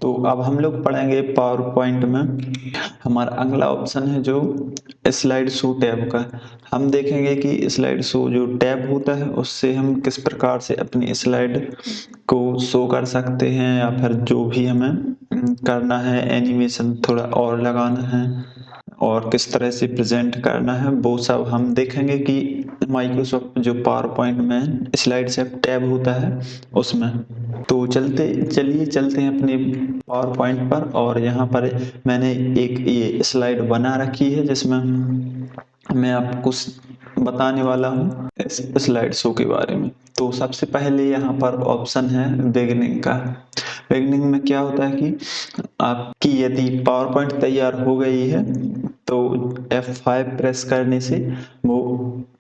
तो अब हम लोग पढ़ेंगे पावर पॉइंट में हमारा अगला ऑप्शन है जो स्लाइड शो टैब का। हम देखेंगे कि स्लाइड शो जो टैब होता है उससे हम किस प्रकार से अपनी स्लाइड को शो कर सकते हैं, या फिर जो भी हमें करना है, एनिमेशन थोड़ा और लगाना है और किस तरह से प्रेजेंट करना है, वो सब हम देखेंगे कि माइक्रोसॉफ्ट जो पावर पॉइंट में स्लाइड्स टैब होता है उसमें। तो चलते हैं अपने पावर पॉइंट पर, और यहाँ पर मैंने एक ये स्लाइड बना रखी है जिसमें मैं आपको बताने वाला हूँ इस स्लाइड शो के बारे में। तो सबसे पहले यहाँ पर ऑप्शन है बिगिनिंग का। बिगिनिंग में क्या होता है कि आपकी यदि पावर पॉइंट तैयार हो गई है तो F5 प्रेस करने से वो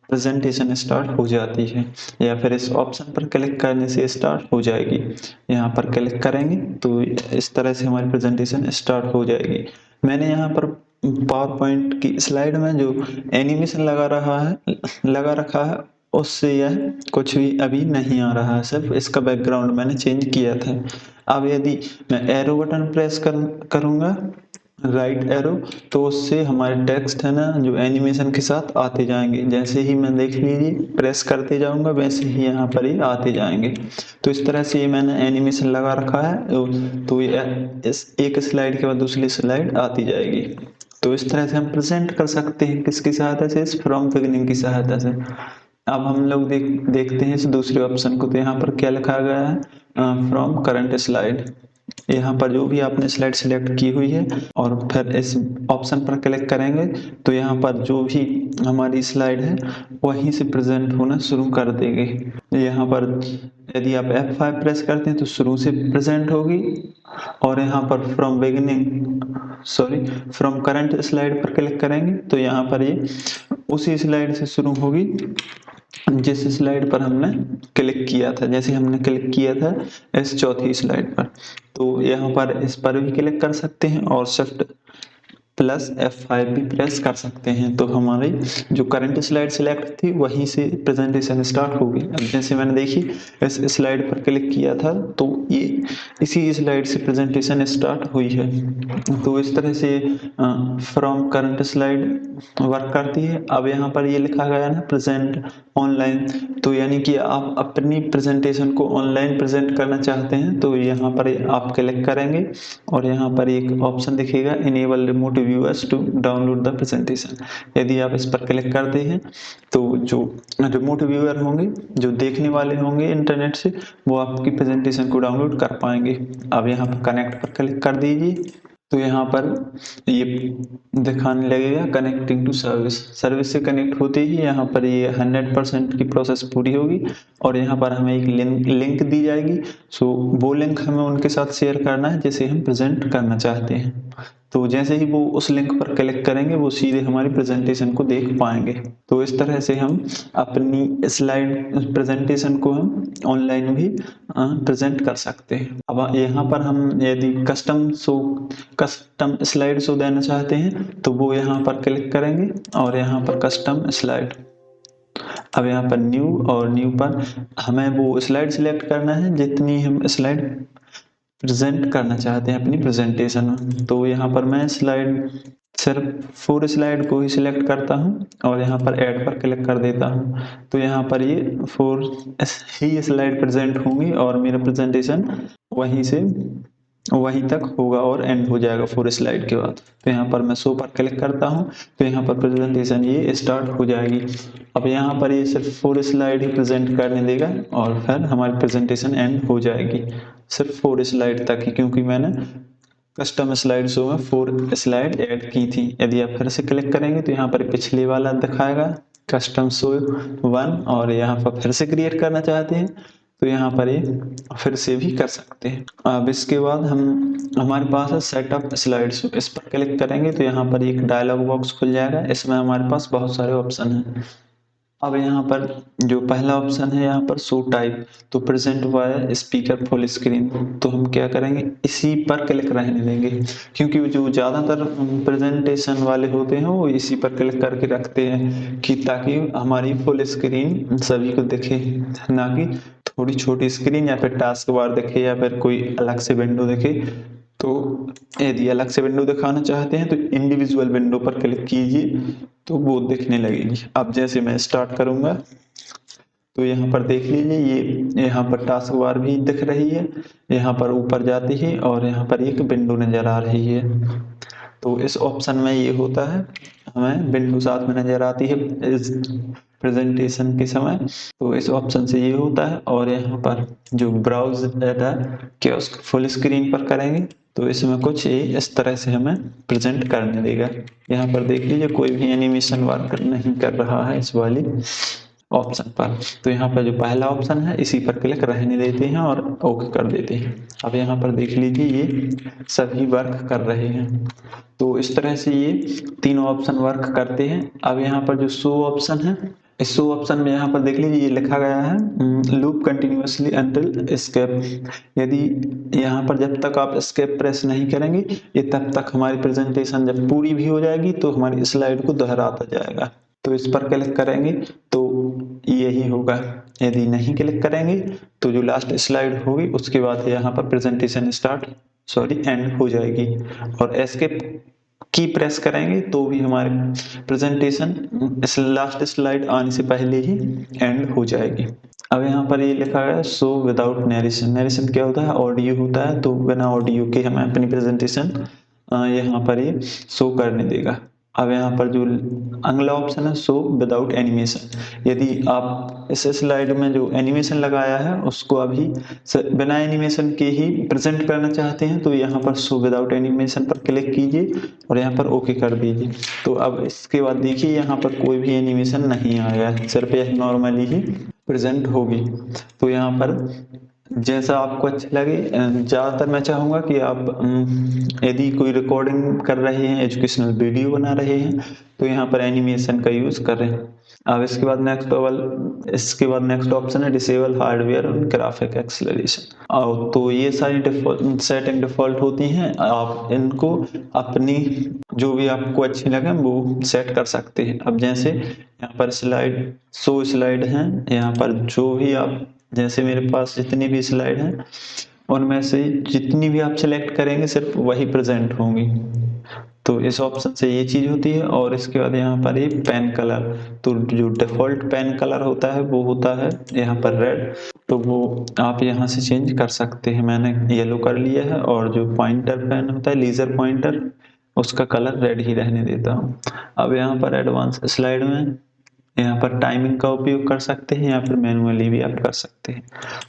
प्रेजेंटेशन स्टार्ट हो जाती है, या फिर इस ऑप्शन पर क्लिक करने से स्टार्ट हो जाएगी। यहाँ पर क्लिक करेंगे तो इस तरह से हमारी प्रेजेंटेशन स्टार्ट हो जाएगी। मैंने यहाँ पर पावर पॉइंट की स्लाइड में जो एनिमेशन लगा रखा है उससे यह कुछ भी अभी नहीं आ रहा है, सिर्फ इसका बैकग्राउंड मैंने चेंज किया था। अब यदि मैं एरो बटन प्रेस करूंगा, राइट एरो, तो उससे हमारे टेक्स्ट है ना जो एनिमेशन के साथ आते जाएंगे। जैसे ही मैं देख लीजिए प्रेस करते जाऊंगा वैसे ही यहाँ पर ही आते जाएंगे। तो इस तरह से ये मैंने एनिमेशन लगा रखा है, तो ये इस एक स्लाइड के बाद दूसरी स्लाइड आती जाएगी। तो इस तरह से हम प्रेजेंट कर सकते हैं किसकी सहायता से, इस फ्रॉम बिगिनिंग की सहायता से। अब हम लोग देखते हैं इस दूसरे ऑप्शन को। तो यहाँ पर क्या लिखा गया है, फ्रॉम करंट स्लाइड। यहाँ पर जो भी आपने स्लाइड सिलेक्ट की हुई है और फिर इस ऑप्शन पर क्लिक करेंगे तो यहाँ पर जो भी हमारी स्लाइड है वहीं से प्रेजेंट होना शुरू कर देगी। यहाँ पर यदि आप F5 प्रेस करते हैं तो शुरू से प्रेजेंट होगी, और यहाँ पर फ्रॉम करंट स्लाइड पर क्लिक करेंगे तो यहाँ पर ये उसी स्लाइड से शुरू होगी जिस स्लाइड पर हमने क्लिक किया था। जैसे हमने क्लिक किया था इस चौथी स्लाइड पर, तो यहाँ पर इस पर भी क्लिक कर सकते हैं और शिफ्ट प्लस F5 भी प्रेस कर सकते हैं। तो हमारी जो करंट स्लाइड सिलेक्ट थी वहीं से प्रेजेंटेशन स्टार्ट होगी। अब जैसे मैंने देखी इस स्लाइड पर क्लिक किया था तो ये इसी स्लाइड से प्रेजेंटेशन स्टार्ट हुई है। तो इस तरह से फ्रॉम करंट स्लाइड वर्क करती है। अब यहाँ पर ये लिखा गया है ना प्रेजेंट ऑनलाइन, तो यानी कि आप अपनी प्रेजेंटेशन को ऑनलाइन प्रेजेंट करना चाहते हैं तो यहाँ पर आप क्लिक करेंगे और यहाँ पर एक ऑप्शन दिखेगा enable remote viewers to download the presentation. यदि आप इस पर क्लिक करते हैं तो जो रिमोट व्यूअर होंगे, जो देखने वाले होंगे इंटरनेट से, वो आपकी प्रेजेंटेशन को डाउनलोड कर पाएंगे। अब यहाँ पर कनेक्ट पर क्लिक कर दीजिए तो यहाँ पर ये दिखाने लगेगा कनेक्टिंग टू सर्विस से कनेक्ट होते ही यहाँ पर ये 100% की प्रोसेस पूरी होगी और यहाँ पर हमें एक लिंक दी जाएगी। सो वो लिंक हमें उनके साथ शेयर करना है जिसे हम प्रेजेंट करना चाहते हैं। तो जैसे ही वो उस लिंक पर क्लिक करेंगे वो सीधे हमारी प्रेजेंटेशन को देख पाएंगे। तो इस तरह से हम अपनी स्लाइड प्रेजेंटेशन को हम ऑनलाइन भी प्रेजेंट कर सकते हैं। अब यहाँ पर हम यदि कस्टम स्लाइड शो देना चाहते हैं तो वो यहाँ पर क्लिक करेंगे और यहाँ पर कस्टम स्लाइड। अब यहाँ पर न्यू पर हमें वो स्लाइड सिलेक्ट करना है जितनी हम स्लाइड प्रेजेंट करना चाहते हैं अपनी प्रेजेंटेशन में। तो यहाँ पर मैं सिर्फ 4 स्लाइड को ही सिलेक्ट करता हूँ और यहाँ पर ऐड पर क्लिक कर देता हूँ। तो यहाँ पर ये 4 ही स्लाइड प्रेजेंट होंगी और मेरा प्रेजेंटेशन वहीं तक होगा और एंड हो जाएगा 4 स्लाइड के बाद। तो यहाँ पर मैं शो पर क्लिक करता हूँ तो यहाँ पर प्रेजेंटेशन ये स्टार्ट हो जाएगी। अब यहाँ पर ये सिर्फ 4 स्लाइड ही प्रेजेंट करने देगा और फिर हमारी प्रेजेंटेशन एंड हो जाएगी सिर्फ 4 स्लाइड तक ही, क्योंकि मैंने कस्टम स्लाइड शो में 4 स्लाइड ऐड की थी। यदि आप फिर से क्लिक करेंगे तो यहाँ पर पिछले वाला दिखाएगा कस्टम शो 1, और यहाँ पर फिर से क्रिएट करना चाहते हैं तो यहाँ पर ये फिर से भी कर सकते हैं। अब इसके बाद हमारे पास है सेटअप स्लाइड शो। इस पर क्लिक करेंगे तो यहाँ पर एक डायलॉग बॉक्स खुल जाएगा। इसमें हमारे पास बहुत सारे ऑप्शन हैं। अब यहाँ पर जो पहला ऑप्शन है यहाँ पर शो टाइप, तो present via speaker full screen, तो हम क्या करेंगे इसी पर क्लिक रहने देंगे, क्योंकि जो ज़्यादातर प्रेजेंटेशन वाले होते हैं वो इसी पर क्लिक करके रखते हैं कि ताकि हमारी फुल स्क्रीन सभी को दिखे, ना कि थोड़ी छोटी स्क्रीन या फिर टास्क बार दिखे या फिर कोई अलग से विंडो दिखे। तो यदि अलग से विंडो दिखाना चाहते हैं तो इंडिविजुअल विंडो पर क्लिक कीजिए तो वो दिखने लगेगी। अब जैसे मैं स्टार्ट करूंगा तो यहाँ पर देख लीजिए, ये यहाँ पर टास्क बार भी दिख रही है, यहाँ पर ऊपर जाती है और यहाँ पर एक विंडो नजर आ रही है। तो इस ऑप्शन में ये होता है, हमें विंडो साथ में नजर आती है इस प्रेजेंटेशन के समय। तो इस ऑप्शन से ये होता है। और यहाँ पर जो browse data kiosk full screen पर करेंगे तो इसमें कुछ ये इस तरह से हमें प्रेजेंट करने देगा। यहाँ पर देख लीजिए कोई भी एनिमेशन वर्क नहीं कर रहा है इस वाली ऑप्शन पर। तो यहाँ पर जो पहला ऑप्शन है इसी पर क्लिक रहने देते हैं और ओके कर देते हैं। अब यहाँ पर देख लीजिए ये सभी वर्क कर रहे हैं। तो इस तरह से ये तीनों ऑप्शन वर्क करते हैं। अब यहाँ पर जो शो ऑप्शन है, इस शो ऑप्शन में यहाँ पर देख लीजिए ये लिखा गया है लूप कंटिन्यूअसली अंटिल एस्केप। यदि यहाँ पर जब तक आप एस्केप प्रेस नहीं करेंगे ये तब तक हमारी प्रेजेंटेशन जब पूरी भी हो जाएगी तो हमारी स्लाइड को दोहराता जाएगा। तो इस पर क्लिक करेंगे तो यही होगा। यदि नहीं क्लिक करेंगे तो जो लास्ट स्लाइड होगी उसके बाद यहाँ पर प्रेजेंटेशन एंड हो जाएगी। और एस्केप की प्रेस करेंगे तो भी हमारे प्रेजेंटेशन लास्ट स्लाइड आने से पहले ही एंड हो जाएगी। अब यहाँ पर ये लिखा है शो विदाउट नरेशन। नरेशन क्या होता है? ऑडियो होता है। तो बिना ऑडियो के हमें अपनी प्रेजेंटेशन यहाँ पर ये शो करने देगा। अब यहाँ पर जो अगला ऑप्शन है शो विदाउट एनिमेशन। यदि आप इस स्लाइड में जो एनिमेशन लगाया है उसको अभी बिना एनिमेशन के ही प्रेजेंट करना चाहते हैं तो यहाँ पर शो विदाउट एनिमेशन पर क्लिक कीजिए और यहाँ पर ओके कर दीजिए। तो अब इसके बाद देखिए यहाँ पर कोई भी एनिमेशन नहीं आया, सिर्फ यह नॉर्मली ही प्रेजेंट होगी। तो यहाँ पर जैसा आपको अच्छा लगे। ज़्यादातर मैं चाहूँगा कि आप यदि कोई रिकॉर्डिंग कर रहे हैं, एजुकेशनल वीडियो बना रहे हैं तो यहाँ पर एनिमेशन का यूज़ करें। अब इसके बाद नेक्स्ट ऑप्शन है डिसेबल हार्डवेयर और ग्राफिक एक्सेलरेशन। और तो ये सारी सेटिंग डिफ़ॉल्ट होती हैं, आप इनको अपनी जो भी आपको अच्छी लगे वो सेट कर सकते हैं। अब जैसे यहाँ पर शो स्लाइड हैं, यहाँ पर जो भी आप जैसे मेरे पास जितनी भी स्लाइड हैं उनमें से जितनी भी आप सिलेक्ट करेंगे सिर्फ वही प्रेजेंट होंगी। तो इस ऑप्शन से ये चीज होती है। और इसके बाद यहाँ पर ये पेन कलर, तो जो डिफॉल्ट पेन कलर होता है वो होता है यहाँ पर रेड, तो वो आप यहाँ से चेंज कर सकते हैं। मैंने येलो कर लिया है। और जो पॉइंटर पेन होता है लेजर पॉइंटर, उसका कलर रेड ही रहने देता हूँ। अब यहाँ पर एडवांस स्लाइड में यहाँ पर टाइमिंग का उपयोग कर सकते हैं या फिर मैनुअली भी आप कर सकते हैं।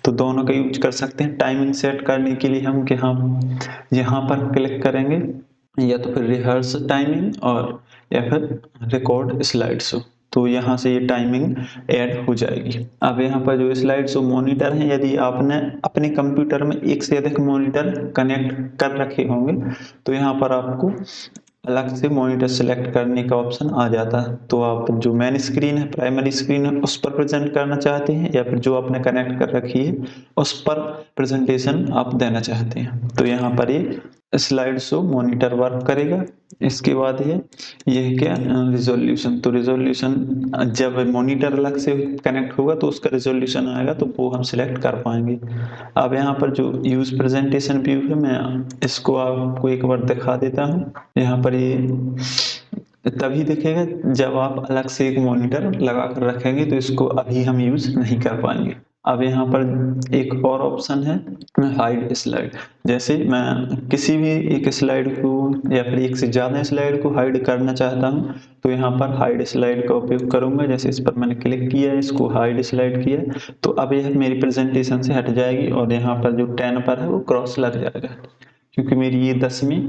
तो दोनों का यूज कर सकते हैं। टाइमिंग सेट करने के लिए हम यहाँ पर क्लिक करेंगे या तो फिर रिहर्स टाइमिंग और या फिर रिकॉर्ड स्लाइड शो। तो यहाँ से ये टाइमिंग ऐड हो जाएगी। अब यहाँ पर जो स्लाइड शो मॉनिटर हैं, यदि आपने अपने कंप्यूटर में एक से अधिक मॉनिटर कनेक्ट कर रखे होंगे तो यहाँ पर आपको अलग से मॉनिटर सेलेक्ट करने का ऑप्शन आ जाता है। तो आप जो मेन स्क्रीन है, प्राइमरी स्क्रीन है, उस पर प्रेजेंट करना चाहते हैं या फिर जो आपने कनेक्ट कर रखी है उस पर प्रेजेंटेशन आप देना चाहते हैं तो यहाँ पर ये स्लाइड शो मॉनिटर वर्क करेगा। इसके बाद ये क्या रिजोल्यूशन, तो रिजोल्यूशन जब मॉनिटर अलग से कनेक्ट होगा तो उसका रिजोल्यूशन आएगा तो वो हम सिलेक्ट कर पाएंगे। अब यहाँ पर जो यूज प्रेजेंटेशन व्यू है, मैं इसको आपको एक बार दिखा देता हूँ। यहाँ पर ये तभी दिखेगा जब आप अलग से एक मॉनिटर लगा कर रखेंगे, तो इसको अभी हम यूज नहीं कर पाएंगे। अब यहाँ पर एक और ऑप्शन है हाइड स्लाइड। जैसे मैं किसी भी एक स्लाइड को या फिर एक से ज़्यादा स्लाइड को हाइड करना चाहता हूँ तो यहाँ पर हाइड स्लाइड का उपयोग करूँगा। जैसे इस पर मैंने क्लिक किया, इसको हाइड स्लाइड किया तो अब यह मेरी प्रेजेंटेशन से हट जाएगी और यहाँ पर जो 10 पर है वो क्रॉस लग जाएगा, क्योंकि मेरी ये 10वीं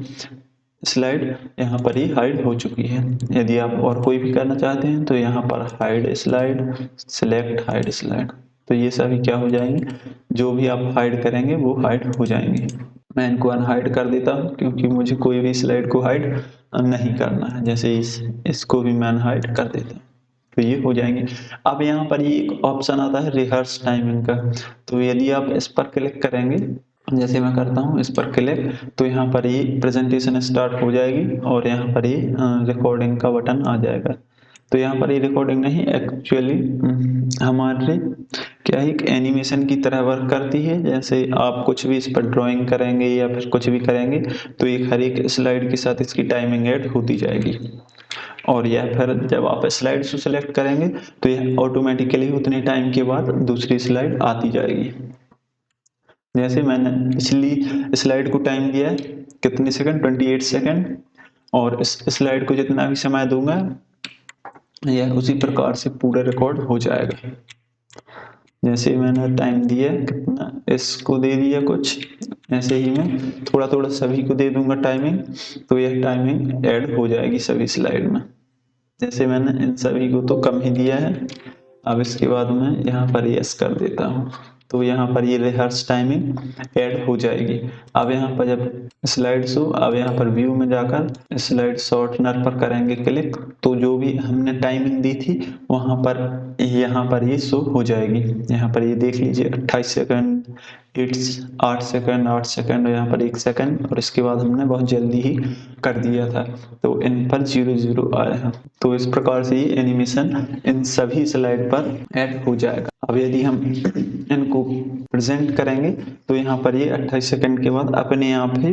स्लाइड यहाँ पर ही हाइड हो चुकी है। यदि आप और कोई भी करना चाहते हैं तो यहाँ पर hide slide, select hide slide, तो ये सभी क्या हो जाएंगे, जो भी आप हाइड करेंगे वो हाइड हो जाएंगे। मैं इनको अनहाइड कर देता हूँ क्योंकि मुझे कोई भी स्लाइड को हाइड नहीं करना है। जैसे इसको भी मैं अनहाइड कर देता हूँ तो ये हो जाएंगे। अब यहाँ पर ये एक ऑप्शन आता है रिहर्स टाइमिंग का, तो यदि आप इस पर क्लिक करेंगे, जैसे मैं करता हूँ इस पर क्लिक, तो यहाँ पर ये प्रेजेंटेशन स्टार्ट हो जाएगी और यहाँ पर ये रिकॉर्डिंग का बटन आ जाएगा। तो यहाँ पर ये रिकॉर्डिंग नहीं, एक्चुअली हमारे क्या एक एनिमेशन की तरह वर्क करती है। जैसे आप कुछ भी इस पर ड्राइंग करेंगे या फिर कुछ भी करेंगे तो ये हर एक स्लाइड के साथ इसकी टाइमिंग ऐड होती जाएगी, और यह फिर जब आप स्लाइड को सेलेक्ट करेंगे तो यह ऑटोमेटिकली उतने टाइम के बाद दूसरी स्लाइड आती जाएगी। जैसे मैंने पिछली स्लाइड को टाइम दिया है कितने सेकंड, 28 सेकंड, और इस स्लाइड को जितना भी समय दूंगा यह उसी प्रकार से पूरा रिकॉर्ड हो जाएगा। जैसे मैंने टाइम दिया कितना, इसको दे दिया कुछ, ऐसे ही मैं थोड़ा थोड़ा सभी को दे दूंगा टाइमिंग, तो यह टाइमिंग ऐड हो जाएगी सभी स्लाइड में। जैसे मैंने इन सभी को तो कम ही दिया है। अब इसके बाद मैं यहाँ पर यस कर देता हूँ, तो यहाँ पर ये रिहर्स टाइमिंग ऐड हो जाएगी। अब यहाँ पर जब स्लाइड शो, अब यहाँ पर व्यू में जाकर स्लाइड शॉर्टनर पर करेंगे क्लिक, तो जो भी हमने टाइमिंग दी थी वहाँ पर यहाँ पर ये शो हो जाएगी। यहाँ पर ये देख लीजिए 28 सेकंड, 8 सेकंड, 8 सेकंड, यहाँ पर 1 सेकंड, और इसके बाद हमने बहुत जल्दी ही कर दिया था तो इन पर 0 आया है। तो इस प्रकार से ये एनिमेशन इन सभी स्लाइड पर ऐड हो जाएगा। अब यदि हम इनको प्रेजेंट करेंगे तो यहाँ पर ये 28 सेकंड के बाद अपने आप ही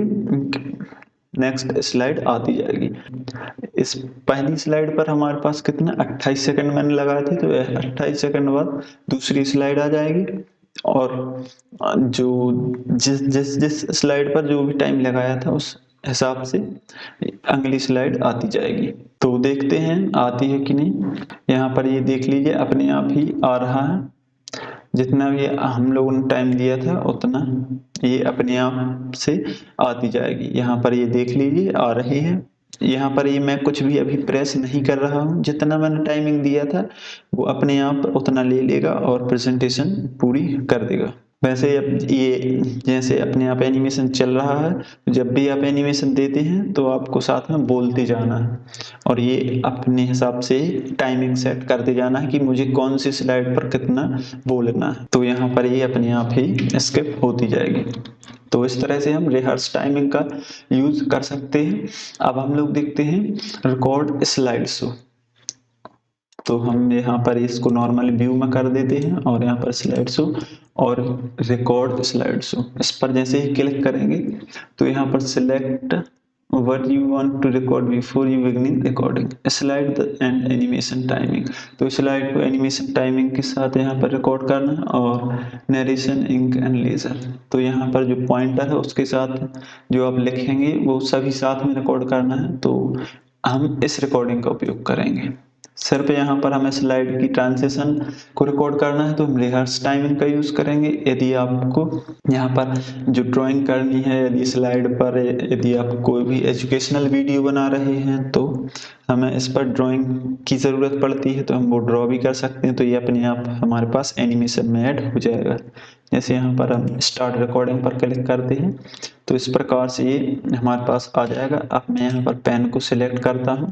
नेक्स्ट स्लाइड आती जाएगी। इस पहली स्लाइड पर हमारे पास कितना 28 सेकंड मैंने लगाए थे, तो 28 सेकंड बाद दूसरी स्लाइड आ जाएगी, और जो जिस स्लाइड पर जो भी टाइम लगाया था उस हिसाब से अगली स्लाइड आती जाएगी। तो देखते हैं आती है कि नहीं। यहाँ पर ये देख लीजिए अपने आप ही आ रहा है, जितना भी हम लोगों ने टाइम दिया था उतना ये अपने आप से आती जाएगी। यहाँ पर ये देख लीजिए आ रही है। यहाँ पर ये मैं कुछ भी अभी प्रेस नहीं कर रहा हूँ, जितना मैंने टाइमिंग दिया था वो अपने आप उतना ले लेगा और प्रेजेंटेशन पूरी कर देगा। वैसे अब ये जैसे अपने आप एनिमेशन चल रहा है, जब भी आप एनिमेशन देते हैं तो आपको साथ में बोलते जाना है, और ये अपने हिसाब से टाइमिंग सेट करते जाना है कि मुझे कौन सी स्लाइड पर कितना बोलना है। तो यहाँ पर ये अपने आप ही स्किप होती जाएगी। तो इस तरह से हम रिहर्स टाइमिंग का यूज कर सकते हैं। अब हम लोग देखते हैं रिकॉर्ड स्लाइड शो। तो हम यहाँ पर इसको नॉर्मल व्यू में कर देते हैं और यहाँ पर स्लाइड शो और रिकॉर्ड स्लाइड शो, इस पर जैसे ही क्लिक करेंगे तो यहाँ पर select what you want to record before you beginning recording, slide the and animation timing। तो स्लाइड को एनिमेशन टाइमिंग के साथ यहाँ पर रिकॉर्ड करना है, और नरेशन इंक एंड लेजर, तो यहाँ पर जो पॉइंटर है उसके साथ जो आप लिखेंगे वो सभी साथ में रिकॉर्ड करना है। तो हम इस रिकॉर्डिंग का उपयोग करेंगे। सिर्फ यहाँ पर हमें स्लाइड की ट्रांजिशन को रिकॉर्ड करना है तो हम रिहर्स टाइमिंग का यूज करेंगे। यदि आपको यहाँ पर जो ड्राइंग करनी है, यदि स्लाइड पर यदि आप कोई भी एजुकेशनल वीडियो बना रहे हैं तो हमें इस पर ड्राइंग की ज़रूरत पड़ती है, तो हम वो ड्रॉ भी कर सकते हैं, तो ये अपने आप हमारे पास एनिमेशन में ऐड हो जाएगा। जैसे यहाँ पर हम स्टार्ट रिकॉर्डिंग पर क्लिक करते हैं तो इस प्रकार से ये हमारे पास आ जाएगा। अब मैं यहाँ पर पेन को सिलेक्ट करता हूँ,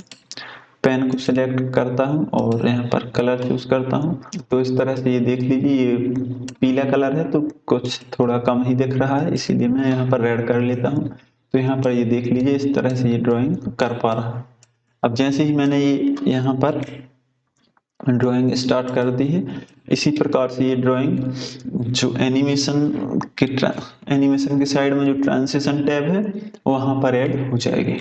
पेन को सिलेक्ट करता हूँ और यहाँ पर कलर चूज करता हूँ। तो इस तरह से ये देख लीजिए ये पीला कलर है तो कुछ थोड़ा कम ही दिख रहा है, इसीलिए मैं यहाँ पर रेड कर लेता हूँ। तो यहाँ पर ये देख लीजिए इस तरह से ये ड्राइंग कर पा रहा है। अब जैसे ही मैंने ये यहाँ पर ड्राइंग स्टार्ट कर दी है, इसी प्रकार से ये ड्राइंग जो एनिमेशन के साइड में जो ट्रांजिशन टैब है वहाँ पर ऐड हो जाएगी।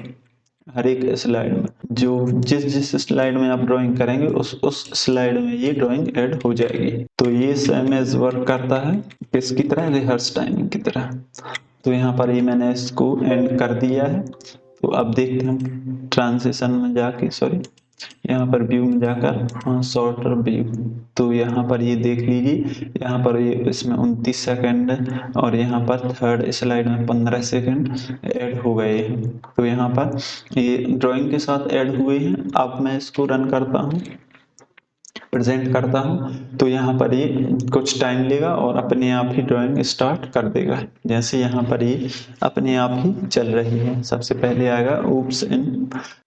हर एक स्लाइड में जो जिस स्लाइड में आप ड्राइंग करेंगे उस स्लाइड में ये ड्राइंग ऐड हो जाएगी। तो ये सेम एज वर्क करता है किसकी तरह, रिहर्स टाइमिंग की तरह। तो यहाँ पर ये मैंने इसको एंड कर दिया है। तो अब देखते हैं ट्रांजिशन में जाके, सॉरी यहाँ पर व्यू में जाकर शॉर्टर व्यू, तो यहाँ पर ये देख लीजिए यहाँ पर ये इसमें 29 सेकंड और यहाँ पर थर्ड स्लाइड में 15 सेकंड ऐड हो गए हैं। तो यहाँ पर ये ड्राइंग के साथ ऐड हुए हैं। अब मैं इसको रन करता हूँ, प्रेजेंट करता हूँ, तो यहाँ पर ये कुछ टाइम लेगा और अपने आप ही ड्राइंग स्टार्ट कर देगा। जैसे यहाँ पर ये अपने आप ही चल रही है। सबसे पहले आएगा oops इन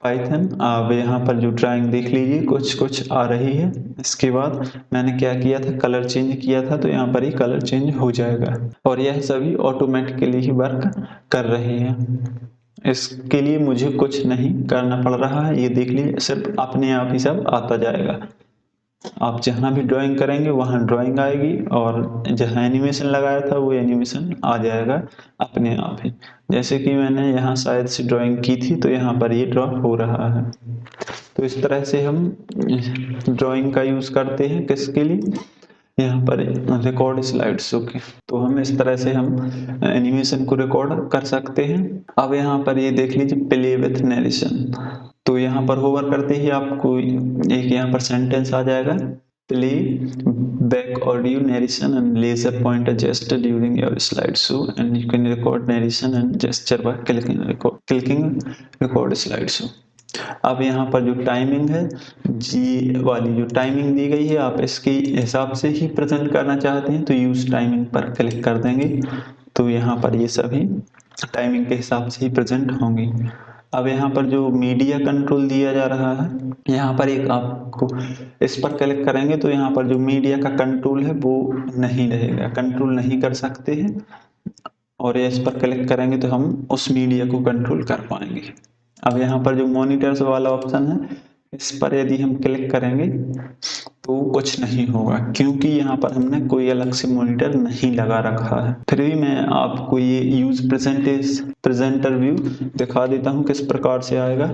पाइथन। अब यहाँ पर जो ड्राइंग देख लीजिए कुछ आ रही है। इसके बाद मैंने क्या किया था, कलर चेंज किया था, तो यहाँ पर ही कलर चेंज हो जाएगा और यह सभी ऑटोमेटिकली ही वर्क कर रही है। इसके लिए मुझे कुछ नहीं करना पड़ रहा है, ये देख लीजिए सिर्फ अपने आप ही सब आता जाएगा। आप जहाँ भी ड्राइंग करेंगे वहाँ ड्राइंग आएगी और जहाँ एनिमेशन लगाया था वो एनिमेशन आ जाएगा अपने आप ही। जैसे कि मैंने यहाँ शायद से ड्राइंग की थी तो यहाँ पर ये ड्रॉ हो रहा है। तो इस तरह से हम ड्राइंग का यूज़ करते हैं किसके लिए, यहाँ पर रिकॉर्ड स्लाइड शो के। तो हम इस तरह से हम एनिमेशन को रिकॉर्ड कर सकते हैं। अब यहाँ पर ये देख लीजिए प्ले विथ नरेशन। तो यहाँ पर होवर करते ही आपको एक यहाँ पर सेंटेंस आ जाएगा, play back audio narration and laser pointer gesture during your slide show and you can record narration and gesture by clicking record slide show. अब यहाँ पर जो टाइमिंग है, जी वाली जो टाइमिंग दी गई है, आप इसके हिसाब से ही प्रेजेंट करना चाहते हैं तो यूज टाइमिंग पर क्लिक कर देंगे। तो यहाँ पर ये सभी टाइमिंग के हिसाब से ही प्रेजेंट होंगी। अब यहाँ पर जो मीडिया कंट्रोल दिया जा रहा है, यहाँ पर एक आपको इस पर क्लिक करेंगे तो यहाँ पर जो मीडिया का कंट्रोल है वो नहीं रहेगा, कंट्रोल नहीं कर सकते हैं। और इस पर क्लिक करेंगे तो हम उस मीडिया को कंट्रोल कर पाएंगे। अब यहाँ पर जो मॉनिटर्स वाला ऑप्शन है, इस पर यदि हम क्लिक करेंगे तो कुछ नहीं होगा, क्योंकि यहाँ पर हमने कोई अलग से मॉनिटर नहीं लगा रखा है। फिर भी मैं आपको ये यूज प्रेजेंटर व्यू दिखा देता हूँ किस प्रकार से आएगा।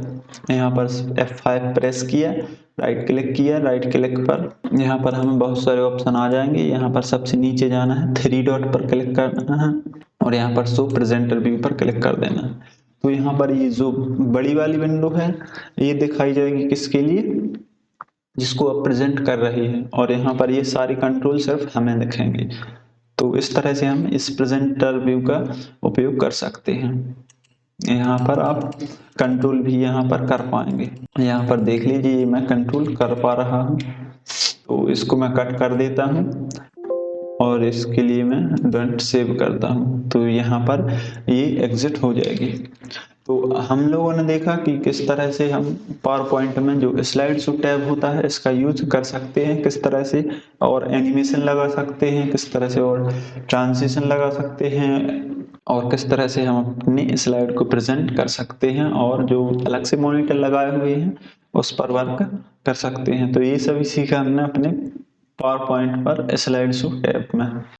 यहाँ पर F5 प्रेस किया, राइट क्लिक किया, राइट क्लिक पर यहाँ पर हमें बहुत सारे ऑप्शन आ जाएंगे। यहाँ पर सबसे नीचे जाना है, 3 डॉट पर क्लिक करना है और यहाँ पर शो प्रेजेंटर व्यू पर क्लिक कर देना है। तो यहाँ पर ये जो बड़ी वाली विंडो है ये दिखाई जाएगी किसके लिए, जिसको आप प्रेजेंट कर रही है, और यहाँ पर ये सारे कंट्रोल सिर्फ हमें दिखेंगे। तो इस तरह से हम इस प्रेजेंटर व्यू का उपयोग कर सकते हैं। यहाँ पर आप कंट्रोल भी यहाँ पर कर पाएंगे। यहाँ पर देख लीजिए मैं कंट्रोल कर पा रहा हूँ। तो इसको मैं कट कर देता हूँ और इसके लिए मैं डोंट सेव करता हूँ। तो यहाँ पर ये एग्जिट हो जाएगी। तो हम लोगों ने देखा कि किस तरह से हम पावर पॉइंट में जो स्लाइड शो टैब होता है इसका यूज कर सकते हैं किस तरह से, और एनिमेशन लगा सकते हैं किस तरह से, और ट्रांजिशन लगा सकते हैं, और किस तरह से हम अपनी स्लाइड को प्रेजेंट कर सकते हैं, और जो अलग से मॉनिटर लगाए हुए हैं उस पर वर्क कर सकते हैं। तो ये सभी सीखा हमने अपने पावर पॉइंट पर स्लाइड शो टैब में।